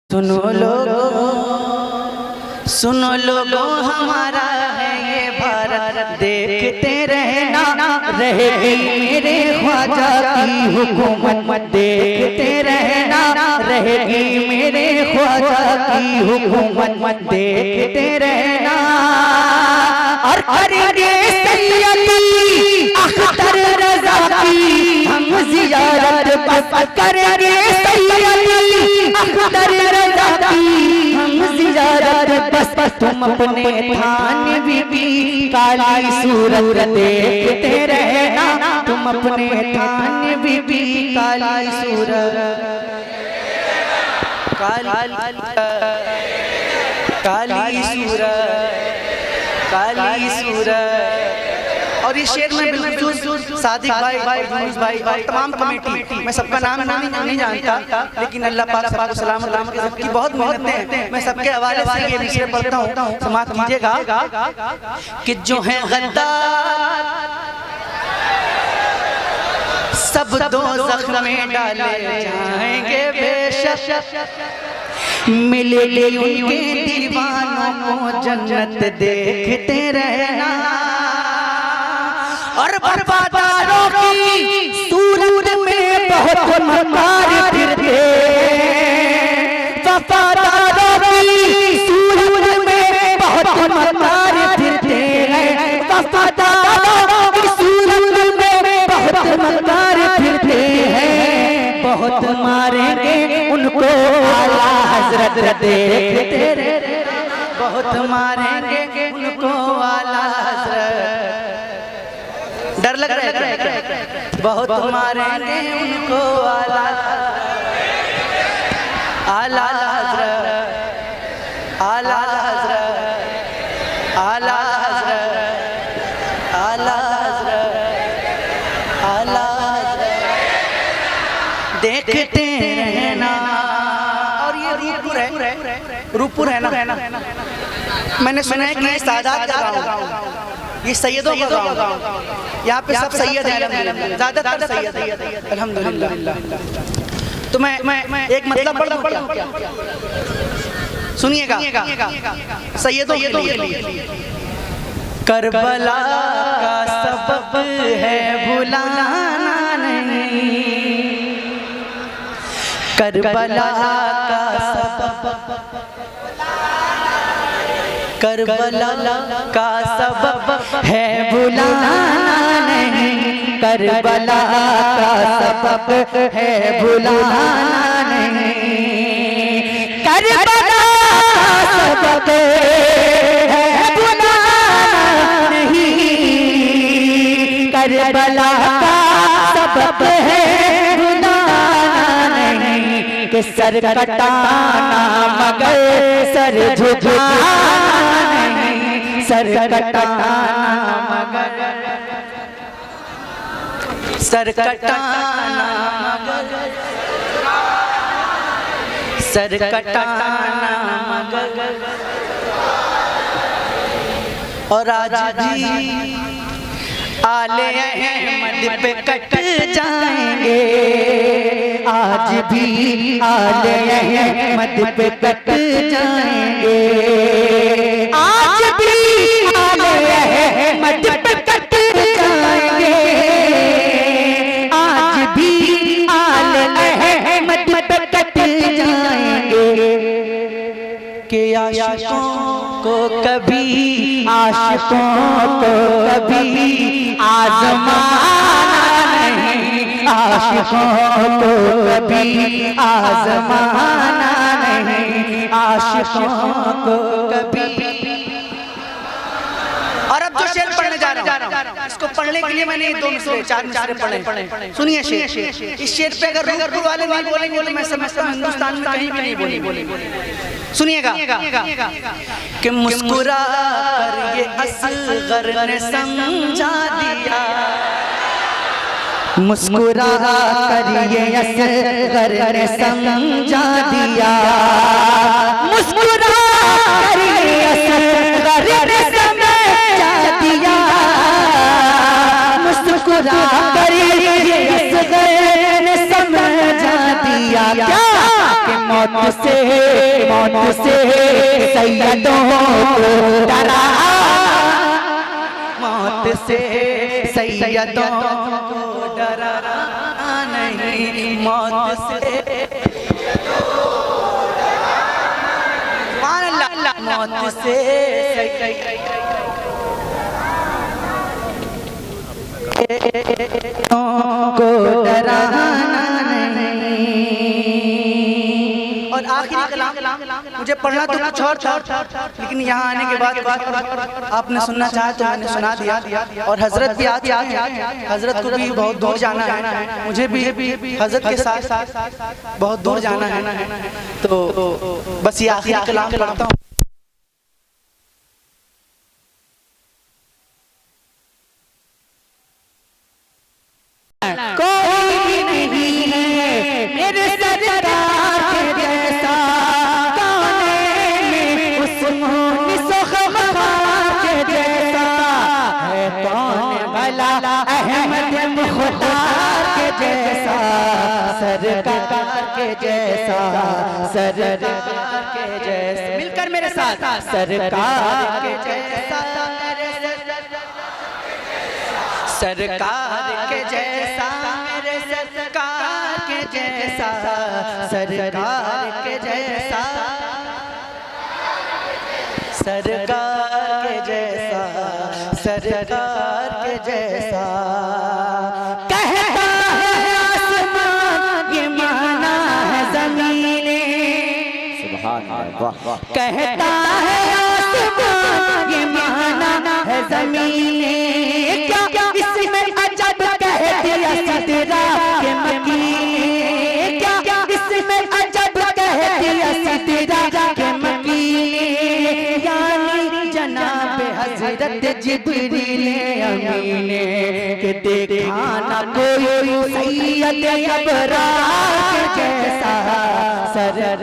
सुनो लोगो हमारा है ये भारत, देखते रहना रहेगी मेरे ख्वाजा की हुकूमत, देखते रहना रहेगी मेरे ख्वाजा की हुकूमत, देखते रहना और करेंगे सैयदी अख्तर रज़ा की हम ज़ियारत, बस करेंगे सैयदी अख्तर रज़ा की हम ज़ियारत, बस तुम अपने थान बीबी काली सूरत देखते रहना, तुम अपने थान बीबी काली सूरत, काली सूरत। और ये शेर में बिल्कुल सादिक भाई यूनुस भाई और तमाम कमेटी, मैं सबका नाम नहीं जानता, लेकिन अल्लाह पाक सबको सलामत रखे, सबकी बहुत मेहनतें हैं। मैं सबके हवाले से ये शेर पढ़ता हूँ, समाप्त कीजिएगा कि जो है गद्दार सब दोज़ख में डाले जाएंगे बेशक, मिलेगी उनके दीवानों को जन्नत, देखते रहना और वफादारों की सूरत में बहुत मकार फिरते, वफादारों की सूरत में बहुत मकार फिरते हैं, वफादारों की सूरत में बहुत मकार फिरते हैं, बहुत मारेंगे उनको आला हज़रत देखते रहना, बहुत मारेंगे उनको आला हज़रत, डर लग रहा है, बहुत मारेंगे उनको आला हज़रत, आला हज़रत, आला हज़रत, आला हज़रत, आला हज़रत, देखते रहना। और ये रूपुर है ना, मैंने सुना है कि ये सादात का गाँव, ये सैयदों का गाँव, यहाँ पे सब सैयद हैं, ज़्यादातर सैयद हैं अल्हम्दुलिल्लाह। तो मैं एक मतलब पढ़ दूँ क्या? सुनिएगा, सैयदों के लिए करबला का सबब है भुलाना नहीं, करबला का सबब, करबला का सबब है भुलाना नहीं, करबला का सबब है भुलाना नहीं, करबला का सबब है भुलाना नहीं, करबला का सबब है भुलाना नहीं, कि सर कटाना मगर सर झुकाना नहीं, सर कटाना मगर सर कटाना मगर सर कटाना मगर। और आज भी आले अहमद पे कट जाएंगे, आज भी आले अहमद पे कट जाएंगे, आज भी आले अहमद पे कट जाएंगे, आज भी आले अहमद पे कट जाएंगे, कि आशिकों को कभी आज़माना नहीं, आशिकों को कभी आज़माना नहीं, आशिकों को कभी। और अब जो शेर पढ़ने जा रहा हूँ, इसको पढ़ने के लिए मैंने 2 मिसरे 4 मिसरे पढ़े। सुनिए शेर, इस शेर पे अगर रूपुर वाले नहीं बोलेंगे तो मैं समझता हूँ हिंदुस्तान में कहीं भी नहीं बोलेंगे। सुनिएगा कि मुस्कुरा कर ये असगर ने समझा दिया, मुस्कुरा कर ये असगर ने समझा दिया, मुस्कुरा कर ये असगर ने समझा दिया, मुस्कुरा कर ये असगर ने समझा दिया, क्या कि मौत मौत से सैयदों को डरा, मौत से सैयदों को डरा नहीं, मौत से मौत से को डराना नहीं। और आखिरी कलाम मुझे पढ़ना तो कुछ और था, लेकिन यहाँ आने के बाद आपने सुनना चाहा तो मैंने सुना दिया। और हजरत भी आज हजरत को भी बहुत दूर जाना है, मुझे भी हजरत के साथ बहुत दूर जाना है, तो बस ये आखिरी कलाम पढ़ता हूँ। कोई नहीं है मेरे सरकार के जैसा, गाने में उस्मानी सुखमार के जैसा है कौन भला अहमद मुख्तार के जैसा, सरकार के जैसा, सरकार के जैसा, मिलकर मेरे साथ सरकार के जैसा, सरकार के जैसा, मेरे सरकार के जैसा, सरकार के जैसा, सरकार के जैसा, सरकार के जैसा। कहता है आसमान ये माना है ज़मीने, सुभान अल्लाह, कहता है आसमान ये माना है ज़मीने, क्या इसमें अजब कह दिया सिदरा के मकीने, क्या इसमें अजब कह दिया सिदरा के मकीने, यानी जनाब हजरत जिब्रील अमीने के देखा ना कोई सैयद अबरार के जैसा, सरर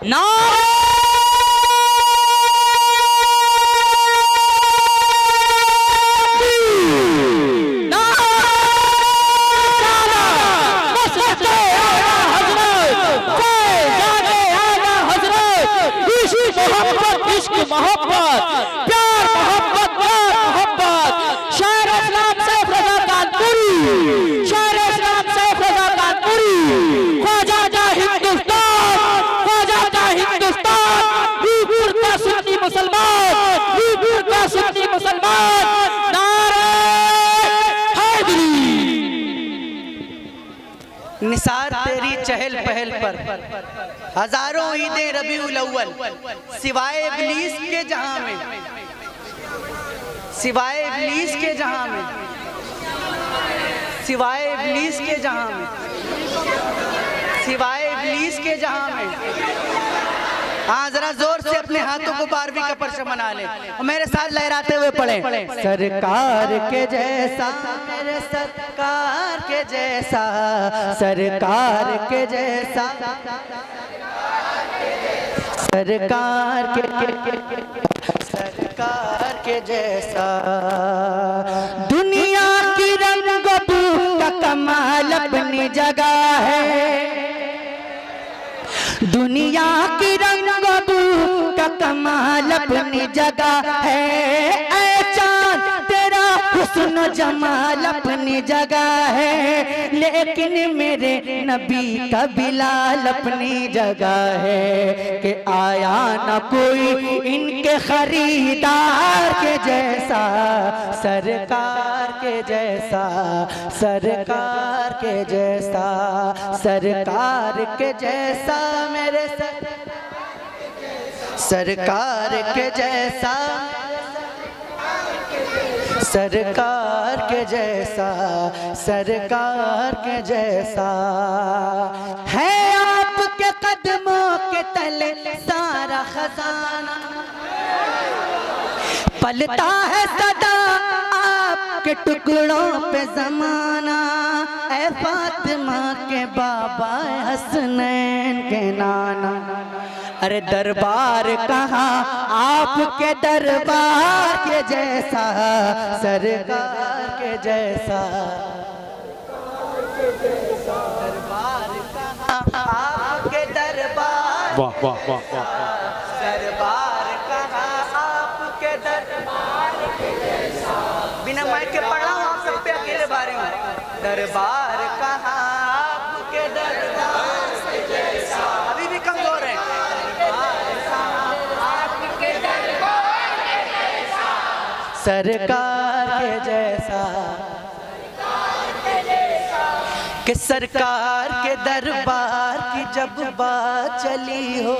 नारे मोहब्बत, प्यार मोहब्बत, प्यार मोहब्बत, शायर इस्लाम सैफ रज़ा कानपुरी, शायर इस्लाम सैफ रज़ा कानपुरी, ख्वाजा जा हिंदुस्तान, ख्वाजा जा हिंदुस्तान, वीरपुर का सुन्नी मुसलमान, वीरपुर का सुन्नी मुसलमान, नारे हैदरी। निसार तेरी चहल पहल पर हजारों ईदे रबीउल अव्वल, सिवाय इब्लीस के जहां में, सिवाय इब्लीस के जहां में, सिवाय इब्लीस के जहां में, सिवाय इब्लीस के जहां में। हाँ, जरा जोर से अपने हाथों को 12वीं का परचम बना ले और मेरे साथ लहराते हुए पढ़े, सरकार के जैसा, मेरे सरकार के जैसा, सरकार के जैसा, सरकार के जैसा, दुनिया की रंग-बू का कमाल अपनी जगह है, दुनिया की रंग-बू का कमाल अपनी जगह है, ऐ चाँद तेरा हुस्न जमाल अपनी जगह है, लेकिन मेरे नबी का बिलाल अपनी जगह है, कि आया न कोई इनके खरीदार के जैसा, सरकार के जैसा, सरकार के जैसा, सरकार के जैसा, मेरे सरकार के जैसा, सरकार के जैसा, सरकार के जैसा है, आपके कदमों के तले सारा खजाना पलता है सदा, आपके टुकड़ों पे जमाना, ऐ फातिमा के बाबा हसनैन के नाना, अरे दरबार कहाँ आपके दरबार के जैसा, सरकार के जैसा, दरबार कहाँ वाह वाह वाह वाह। दरबार कहाँ आपके दरबार के जैसा। बिना माइक के पढ़ रहा हूँ, आप सब पे अकेले भारी हूँ। दरबार कहाँ आपके दरबार के जैसा। अभी भी कमजोर है। सरकार के जैसा, कि सरकार के दरबार की जब बात चली हो,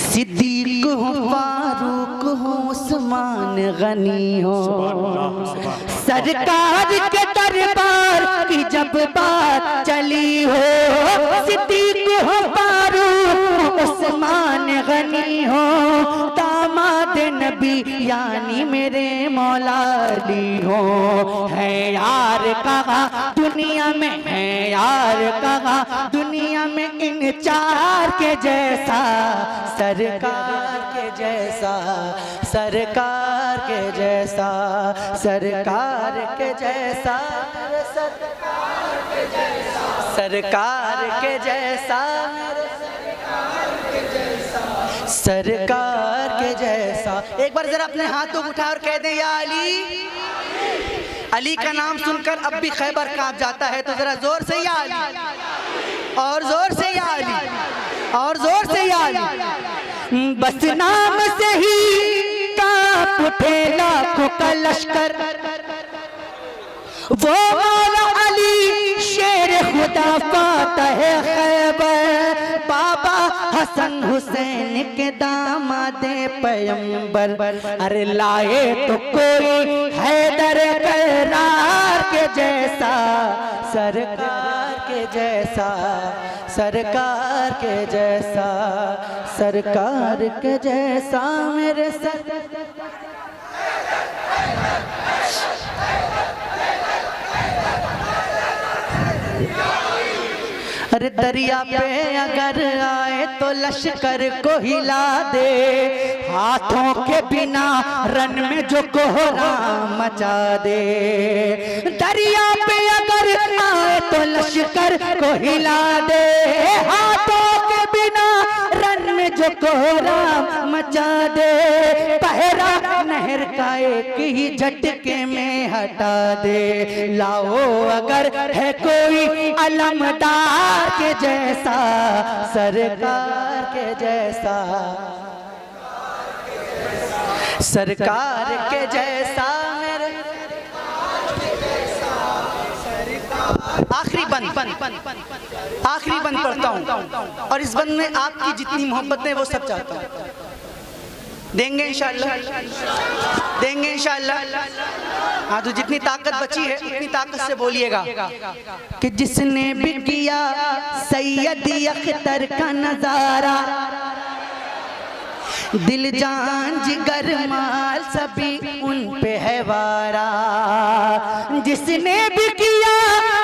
सिद्दीक हो, फारूक हो, उस्मान गनी हो। सरकार के दरबार की जब बात चली हो, सिद्दीक हो, फारूक, उस्मान गनी हो। दामाद नबी यानी मेरे मौला अली हो। है यार कहाँ दुनिया में, है यार कहाँ दुनिया में इन चार के जैसा। सरकार के जैसा, सरकार के जैसा, सरकार के जैसा, सरकार के जैसा, सरकार के जैसा, सरकार के जैसा। एक बार जरा अपने हाथों को उठा और कह दें या अली। अली का नाम सुनकर अब भी खैबर कांप जाता है, तो जरा जोर से या अली, और जोर से या अली, और जोर से या अली। बस नाम से ही कांप उठे लाखों का लश्कर, वो मौला अली शेर खुदा फातह खैबर। बाबा हसन हुसैन के दामादे पैगंबर, अरे लाए तो कोई हैदर करार के जैसा। सरकार के जैसा, सरकार के जैसा, सरकार के जैसा मेरे सर। अरे दरिया पे अगर आए तो लश्कर को हिला दे, हाथों के बिना रन में जो कोहराम मचा दे। दरिया पे अगर आए तो लश्कर को हिला दे, हाथों के बिना रन में जो कोहराम मचा दे। पहरा नहर का एक ही झटके में हटा दे। लाओ अगर है कोई अलमदार के जैसा, सरकार के जैसा, सरकार के जैसा मेरे। आखिरी बंद, आखिरी बंद पढ़ता हूँ, और इस बंद में आपकी जितनी मोहब्बत है वो सब चाहता हूँ। देंगे इंशाअल्लाह, देंगे इंशाअल्लाह। हाँ, तो जितनी ताकत बची है उतनी ताकत से बोलिएगा कि जिसने भी किया सैयदी अख्तर का नजारा, दिल जान जिगर माल सभी उन पे है वारा। जिसने भी किया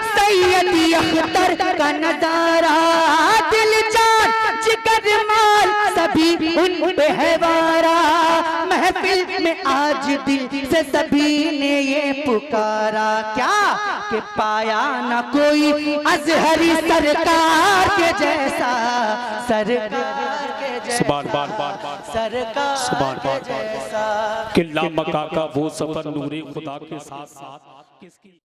सैयदी अख्तर का नजारा, दिल जान जिगर माल सभी उन पे है वारा। महफिल में आज दिल से सभी ने ये पुकारा, क्या कि पाया न कोई अजहरी सरकार के जैसा। सरकार के जैसा, सरकार के जैसा। किला मक्का का वो सफर नूरे खुदा के साथ साथ किसकी